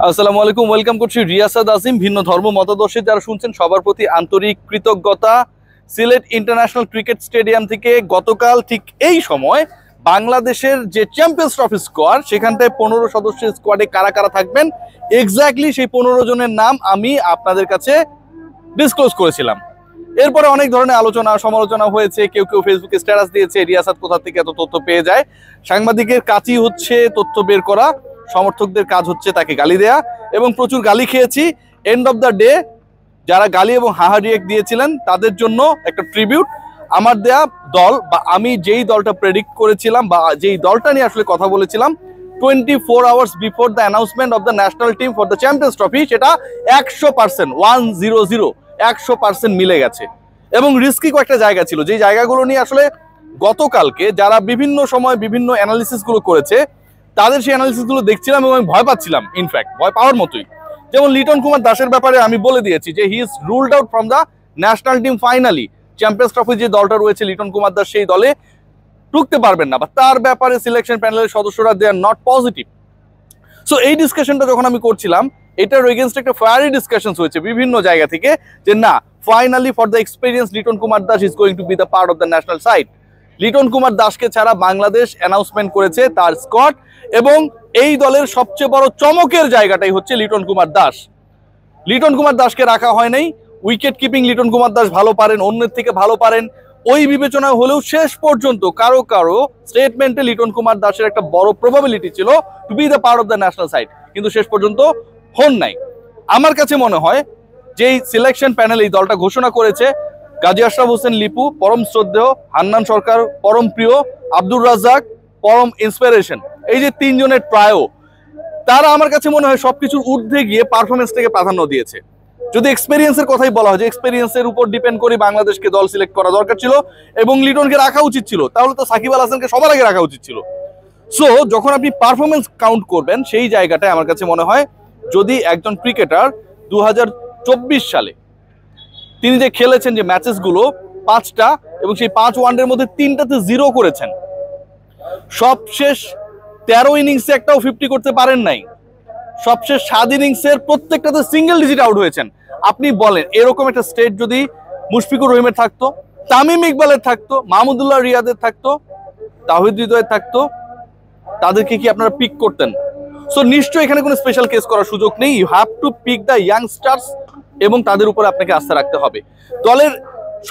আসসালামু আলাইকুম, ওয়েলকাম করছি রিয়াসাদ আসিম। ভিন্ন ধর্ম মতাদর্শে যারা শুনছেন সবার প্রতি আন্তরিক কৃতজ্ঞতা। সিলেট ইন্টারন্যাশনাল ক্রিকেট স্টেডিয়াম থেকে গতকাল ঠিক এই সময় বাংলাদেশের যে চ্যাম্পিয়ন্স ট্রফি স্কোয়াড, সেখানটায় 15 সদস্যের স্কোয়াডে কারা কারা থাকবেন এক্স্যাক্টলি সেই 15 জনের নাম আমি আপনাদের কাছে ডিসক্লোজ করেছিলাম। এরপরে অনেক ধরনের আলোচনা সমালোচনা হয়েছে, কেউ কেউ ফেসবুকে স্ট্যাটাস দিয়েছে রিয়াসাদ কোথা থেকে এত তথ্য পেয়ে যায়। সাংবাদিকের কাজই হচ্ছে তথ্য বের করা, সমর্থকদের কাজ হচ্ছে তাকে গালি দেয়া, এবং প্রচুর গালি খেয়েছি। এন্ড অফ দ্য ডে যারা গালি এবং হাহা রিয়েক্ট দিয়েছিলেন তাদের জন্য একটা ট্রিবিউট। আমার দেয়া দল বা আমি যেই দলটা প্রেডিক্ট করেছিলাম বা যেই দলটা নিয়ে আসলে কথা বলেছিলাম 24 hours before the announcement of the national team for the champions trophy, সেটা 100% 100% মিলে গেছে। এবং রিস্কি কয়েকটা জায়গা ছিল, যেই জায়গাগুলো নিয়ে আসলে গতকালকে যারা বিভিন্ন সময় বিভিন্ন অ্যানালিসিস গুলো করেছে তাদের সেই অ্যানালিসিস গুলো দেখছিলাম এবং আমি ভয় পাচ্ছিলাম, ইনফ্যাক্ট ভয় পাওয়ার মতোই। যেমন লিটন কুমার দাসের ব্যাপারে আমি বলে দিয়েছি যে he is ruled out from the national team. Finally champions trophy যে দলটা রয়েছে লিটন কুমার দাস সেই দলে ঢুকতে পারবেন না, বা তার ব্যাপারে সিলেকশন প্যানেলের সদস্যরা দে আর নট পজিটিভ। সো এই ডিসকাশনটা যখন আমি করছিলাম, এটার এগেইনস্ট একটা ফায়ারি ডিসকাশন হয়েছে বিভিন্ন জায়গা থেকে যে না, finally for the experience Liton Kumar Das is going to be the part of the national side. Liton Kumar দাসকে ছাড়া বাংলাদেশ অ্যানাউন্সমেন্ট করেছে তার স্কোয়াড, এবং এই দলের সবচেয়ে বড় চমকের জায়গাটাই হচ্ছে লিটন কুমার দাস। লিটন কুমার দাসকে রাখা হয় নাই। উইকেট কিপিং লিটন কুমার দাস ভালো পারেন, অন্যের থেকে ভালো পারেন, ওই বিবেচনা হলেও শেষ পর্যন্ত কারো কারো স্টেটমেন্টে লিটন কুমার দাসের একটা বড় প্রবাবিলিটি ছিল to be the part of the national side, কিন্তু শেষ পর্যন্ত হন নাই। আমার কাছে মনে হয় যেই সিলেকশন প্যানেল এই দলটা ঘোষণা করেছে, গাজী আশরাফ হোসেন লিপু পরম শ্রদ্ধেয়, হান্নান সরকার পরম প্রিয়, আব্দুর রাজ্জাক পরম ইন্সপিরেশন, এই যে তিনজনের ট্রায়ো, তারা আমার কাছে মনে হয় সবকিছুর ঊর্ধ্বে গিয়ে পারফরমেন্সটাকে প্রাধান্য দিয়েছে। যদি এক্সপেরিয়েন্সের কথাই বলা হয় যে এক্সপেরিয়েন্সের উপর ডিপেন্ড করে বাংলাদেশকে দল সিলেক্ট করা দরকার ছিল এবং লিটনকে রাখা উচিত ছিল, তাহলে তো সাকিব আল হাসানকে সবার আগে রাখা উচিত ছিল। সো যখন আপনি পারফরমেন্স কাউন্ট করবেন সেই জায়গাটায় আমার কাছে মনে হয় যদি একজন ক্রিকেটার 2024 সালে তিনি যে খেলেছেন যে ম্যাচেসগুলো 5টা, এবং সেই 5 ওয়ানডের মধ্যে 3টাতে 0 করেছেন, সবশেষ 13 ইনিংসে একটাও 50 করতে পারেন নাই, সবশেষ 7 ইনিংসের প্রত্যেকটাতে সিঙ্গেল ডিজিট আউট হয়েছেন। আপনি বলেন এরকম একটা স্টেট যদি মুশফিকুর রহিমের থাকতো, তামিম ইকবালের থাকতো, মাহমুদুল্লাহ রিয়াদের থাকতো, তাওহিদ হৃদয়ের থাকতো, তাদেরকে কি আপনারা পিক করতেন? সো নিশ্চয়ই এখানে কোনো স্পেশাল কেস করার সুযোগ নেই। You have to pick the youngsters, এবং তাদের উপরে আপনাকে আস্থা রাখতে হবে। দলের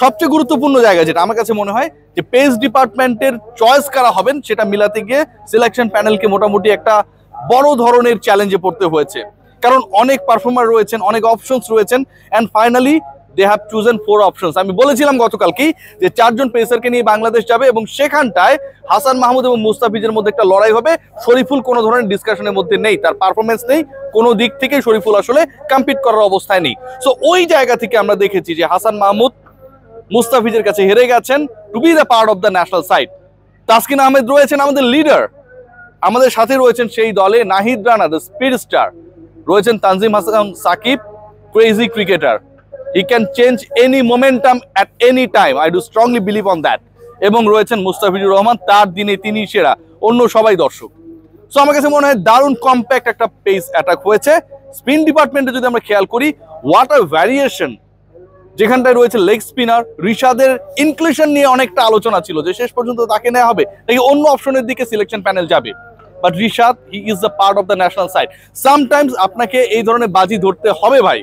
সবচেয়ে গুরুত্বপূর্ণ জায়গা যেটা আমার কাছে মনে হয় যে পেস ডিপার্টমেন্টের চয়েস কারা হবেন সেটা মিলাতে গিয়ে সিলেকশন প্যানেলকে মোটামুটি একটা বড় ধরনের চ্যালেঞ্জে পড়তে হয়েছে, কারণ অনেক পারফর্মার রয়েছেন, অনেক অপশনস রয়েছেন, and finally they have chosen 4 options. আমি বলেছিলাম গতকালকেই যে 4 জন পেসারকে নিয়ে বাংলাদেশ যাবে, এবং সেখানটায় হাসান মাহমুদ এবং মুস্তাফিজের মধ্যে একটা লড়াই হবে। শরীফুল কোনো ধরনের ডিসকাশনের মধ্যে নেই, তার পারফরমেন্স নেই, কোনো দিক থেকে শরীফুল আসলে কম্পিট করার অবস্থায় নেই। সো ওই জায়গা থেকে আমরা দেখেছি যে হাসান মাহমুদ মুস্তাফিজের কাছে হেরে গেছেন to be the part of the national side. Taskin Ahmed রয়েছেন আমাদের লিডার, আমাদের সাথে রয়েছেন সেই দলে Nahid Rana the speed star, রয়েছেন Tanzim Hasan Sakib crazy cricketer, he can change any momentum at any time, I do strongly believe on that, এবং রয়েছেন মুস্তাফিজুর রহমান, তার দিনে তিনি সেরা, অন্য সবাই দর্শক। সো আমার কাছে মনে হয় দারুণ কম্প্যাক্ট একটা পেস অ্যাটাক হয়েছে। স্পিন ডিপার্টমেন্টে যদি আমরা খেয়াল করি, হোয়াট আ ভ্যারিয়েশন, যেখানটায় রয়েছে লেগ স্পিনার রিশাদের ইনক্লুশন নিয়ে অনেকটা আলোচনা ছিল যে শেষ পর্যন্ত তাকে নেওয়া হবে নাকি অন্য অপশনের দিকে সিলেকশন প্যানেল যাবে, but Rishad he is the part of the national side. Sometimes আপনাকে এই ধরনের বাজি ধরতে হবে ভাই,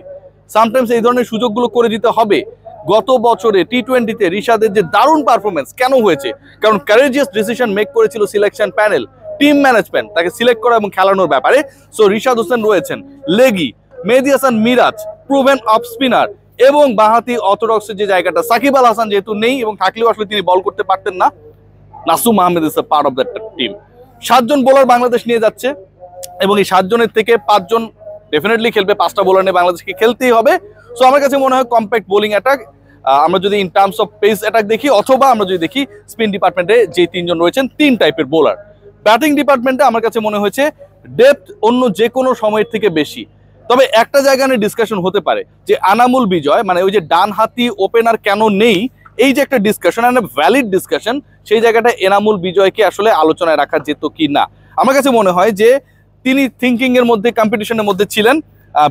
সামটাইমস এই ধরনের সুযোগগুলো করে দিতে হবে। গত বছরে টি-20তে রিশাদের যে দারুণ পারফরমেন্স কেন হয়েছে, কারণ কারেজিয়াস ডিসিশন মেক করেছিল সিলেকশন প্যানেল, টিম ম্যানেজমেন্ট তাকে সিলেক্ট করা এবং খেলানোর ব্যাপারে। সো রিশাদ হোসেন রয়েছেন leggie, Mehedi Hasan Miraz proven off spinner, এবং বাঁহাতি অর্থোডক্সের যে জায়গাটা সাকিব আল হাসান যেহেতু নেই এবং থাকলেও আসলে তিনি বল করতে পারতেন না, Nasum Ahmed is a part of that team. 7 জন বোলার বাংলাদেশ নিয়ে যাচ্ছে, এবং এই 7 জনের থেকে 5 জন ডেফিনেটলি খেলবে, 5টা বোলার নিয়ে বাংলাদেশকে খেলতেই হবে। সো আমার কাছে মনে হয় কম্প্যাক্ট বোলিং অ্যাটাক, আমরা যদি in terms of pace attack দেখি, অথবা আমরা যদি দেখি স্পিন ডিপার্টমেন্টে যে 3 জন রয়েছেন 3 টাইপের বোলার। ব্যাটিং ডিপার্টমেন্টে আমার কাছে মনে হয়েছে ডেপথ অন্য যে কোনো সময়ের থেকে বেশি। তবে একটা জায়গা নিয়ে ডিসকাশন হতে পারে যে আনামুল বিজয়, মানে ওই যে ডান হাতি ওপেনার কেন নেই, এই যে একটা ডিসকাশন, একটা ভ্যালিড ডিসকাশন, সেই জায়গাটা এনামুল বিজয়কে আসলে আলোচনায় রাখা যেত কি না। আমার কাছে মনে হয় যে তিনি থিঙ্কিং এর মধ্যে, কম্পিটিশনের মধ্যে ছিলেন।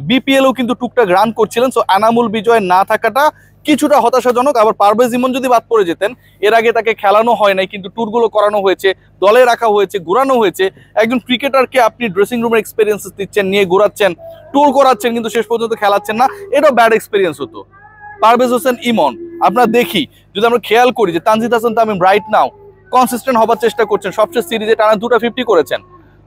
বিপিএলও কিন্তু টুকটাক রান করছিলেন। সো এনামুল বিজয় না থাকাটা কিছুটা হতাশাজনক। আবার পারভেজ ইমন যদি বাদ পড়ে যেতেন, এর আগে তাকে খেলানো হয় নাই, কিন্তু ট্যুরগুলো করানো হয়েছে, দলে রাখা হয়েছে, ঘোরানো হয়েছে। একজন ক্রিকেটারকে আপনি ড্রেসিং রুমের এক্সপিরিয়েন্স দিচ্ছেন, নিয়ে ঘোরাচ্ছেন, ট্যুর করাচ্ছেন, কিন্তু শেষ পর্যন্ত খেলাচ্ছেন না, এটাও ব্যাড এক্সপিরিয়েন্স হতো। পারভেজ হোসেন ইমন আমরা দেখি, যদি আমরা খেয়াল করি যে Tanzid Hasan Tamim right now consistent হবার চেষ্টা করছেন, সবচেয়ে সিরিজে টানা 2টা 50 করেছেন।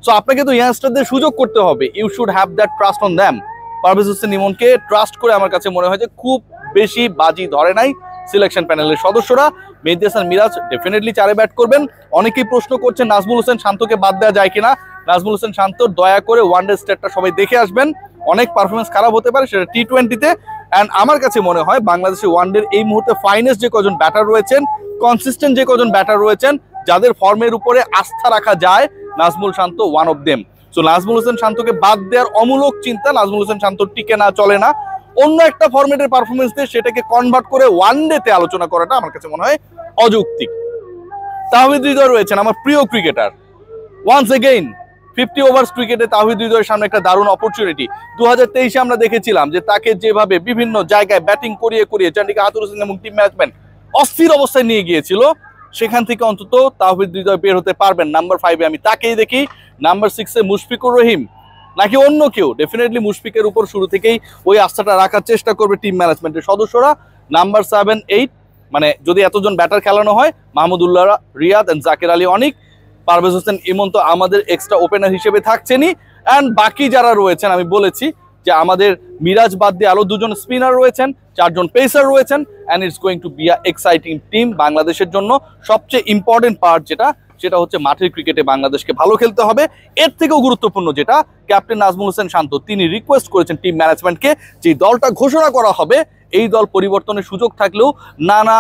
সো আপনাকে তো ইয়াংস্টারদের সুযোগ করতে হবে, you should have that trust on them. Parvez Hossain ইমনকে ট্রাস্ট করে আমার কাছে মনে হয় যে খুব বেশি বাজি ধরে নাই সিলেকশন প্যানেলের সদস্যরা। মেহেদী হাসান মিরাজ ডেফিনেটলি 4-এ ব্যাট করবেন। অনেকেই প্রশ্ন করছেন নাজমুল হোসেন শান্তকে বাদ দেওয়া যায় কিনা। নাজমুল হোসেন শান্ত দয়া করে ওয়ানডে স্টেটটা সবাই দেখে আসবেন, অনেক পারফরমেন্স খারাপ হতে পারে সেটা টি-20-তে। অ্যান্ড আমার কাছে মনে হয় বাংলাদেশের ওয়ানডের এই মুহূর্তে ফাইনেস্ট যে কজন ব্যাটার রয়েছেন, কনসিস্টেন্ট যে কজন ব্যাটার রয়েছেন, যাদের ফর্মের উপরে আস্থা রাখা যায়, Najmul Shanto one of them. So Najmul Hossain শান্তকে বাদ দেওয়ার অমূলক চিন্তা, নাজমুল হোসেন শান্ত টিকে না চলে না, অন্য একটা ফরম্যাটের পারফরমেন্স দিয়ে সেটাকে কনভার্ট করে ওয়ানডেতে আলোচনা করাটা আমার কাছে মনে হয় অযৌক্তিক। তাওহিদ হৃদয় রয়েছেন আমার প্রিয় ক্রিকেটার। ওয়ান্স এগেইন 50 ওভার্স ক্রিকেটে তাওহিদ হৃদয়ের সামনে একটা দারুণ অপরচুনিটি। 2023-এ আমরা দেখেছিলাম যে তাকে যেভাবে বিভিন্ন জায়গায় ব্যাটিং করিয়ে চন্ডিকা হাতুর হোসেন এবং টিম ম্যানেজমেন্ট অস্থির অবস্থায় নিয়ে গিয়েছিল, সেখান থেকে অন্তত তাওহিদ হৃদয় বের হতে পারবেন। নাম্বার 5-এ আমি তাকেই দেখি। নাম্বার 6-এ মুশফিকুর রহিম নাকি অন্য কেউ, ডেফিনেটলি মুশফিকের উপর শুরু থেকেই ওই আস্থাটা রাখার চেষ্টা করবে টিম ম্যানেজমেন্টের সদস্যরা। নাম্বার 7, 8 মানে যদি এতজন ব্যাটার খেলানো হয়, মাহমুদুল্লাহ রিয়াদ এন্ড জাকির আলী অনিক, পারভেজ হোসেন ইমন তো আমাদের এক্সট্রা ওপেনার হিসেবে থাকছেনই। অ্যান্ড বাকি যারা রয়েছেন আমি বলেছি যে আমাদের মিরাজ বাদ দিয়ে আরো 2জন স্পিনার রয়েছেন, 4জন পেসার রয়েছেন। And it's going to be a exciting team. বাংলাদেশের জন্য সবচেয়ে ইম্পর্টেন্ট পার্ট সেটা হচ্ছে মাঠের ক্রিকেটে বাংলাদেশকে ভালো খেলতে হবে। এর থেকেও গুরুত্বপূর্ণ যেটা, ক্যাপ্টেন নাজমুল হোসেন শান্ত তিনি রিকোয়েস্ট করেছেন টিম ম্যানেজমেন্টকে যে দলটা ঘোষণা করা হবে, এই দল পরিবর্তনের সুযোগ থাকলেও নানা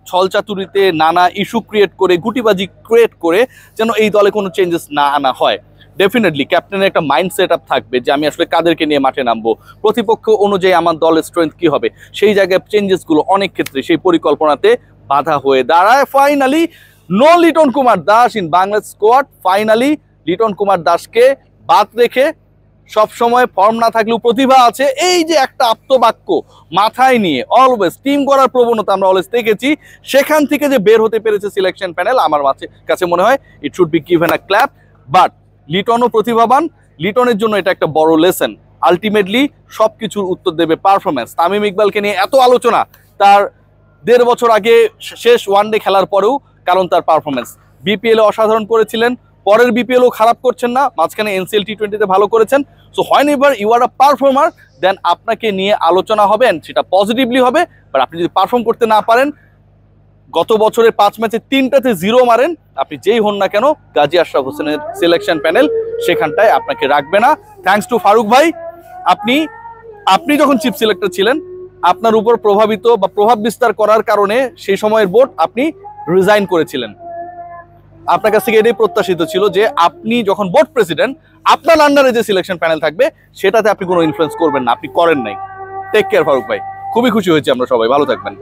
ছলচাতুরিতে, নানা ইস্যু ক্রিয়েট করে, গুটিবাজি ক্রিয়েট করে যেন এই দলে কোনো চেঞ্জেস না আনা হয়। ডেফিনেটলি ক্যাপ্টেনের একটা মাইন্ড সেট আপ থাকবে যে আমি আসলে কাদেরকে নিয়ে মাঠে নামবো, প্রতিপক্ষ অনুযায়ী আমার দলের স্ট্রেংথ কি হবে, সেই জায়গায় চেঞ্জেসগুলো অনেক ক্ষেত্রে সেই পরিকল্পনাতে বাধা হয়ে দাঁড়ায়। Finally no Liton Kumar Das in Bangladesh squad. Finally Liton Kumar দাসকে বাদ রেখে, সবসময় ফর্ম না থাকলেও প্রতিভা আছে, এই যে একটা আপ্তবাক্য মাথায় নিয়ে অলওয়েজ টিম করার প্রবণতা আমরা অলওয়েজ দেখেছি, সেখান থেকে যে বের হতে পেরেছে সিলেকশন প্যানেল, আমার কাছে মনে হয় it should be given a clap. But লিটনও প্রতিভাবান, লিটনের জন্য এটা একটা বড় লেসন। আলটিমেটলি সবকিছুর উত্তর দেবে পারফরমেন্স। তামিম ইকবালকে নিয়ে এত আলোচনা তার 1.5 বছর আগে শেষ ওয়ানডে খেলার পরেও, কারণ তার পারফরমেন্স বিপিএল এ অসাধারণ করেছিলেন, পরের বিপিএলও খারাপ করছেন না, মাঝখানে এনসিএল টি-20-তে ভালো করেছেন। সো হয় এবার ইউ আর আ পারফর্মার, দেন আপনাকে নিয়ে আলোচনা হবে, সেটা পজিটিভলি হবে। বাট আপনি যদি পারফর্ম করতে না পারেন, গত বছরের 5 ম্যাচে 3টাতে 0 মারেন, আপনি যেই হন না কেন, গাজী আশরাফ হোসেনের সিলেকশন প্যানেল সেখানটায় আপনাকে রাখবে না। থ্যাঙ্কস টু ফারুক ভাই, আপনি যখন চিফ সিলেক্টর ছিলেন, আপনার উপর প্রভাবিত বা প্রভাব বিস্তার করার কারণে সেই সময়ের বোর্ড আপনি রিজাইন করেছিলেন। আপনার কাছ থেকে এটাই প্রত্যাশিত ছিল যে আপনি যখন বোর্ড প্রেসিডেন্ট, আপনার আন্ডারে যে সিলেকশন প্যানেল থাকবে সেটাতে আপনি কোনো ইনফ্লুয়েন্স করবেন না, আপনি করেন নাই। টেক কেয়ার ফারুক ভাই, খুবই খুশি হয়েছি আমরা সবাই, ভালো থাকবেন।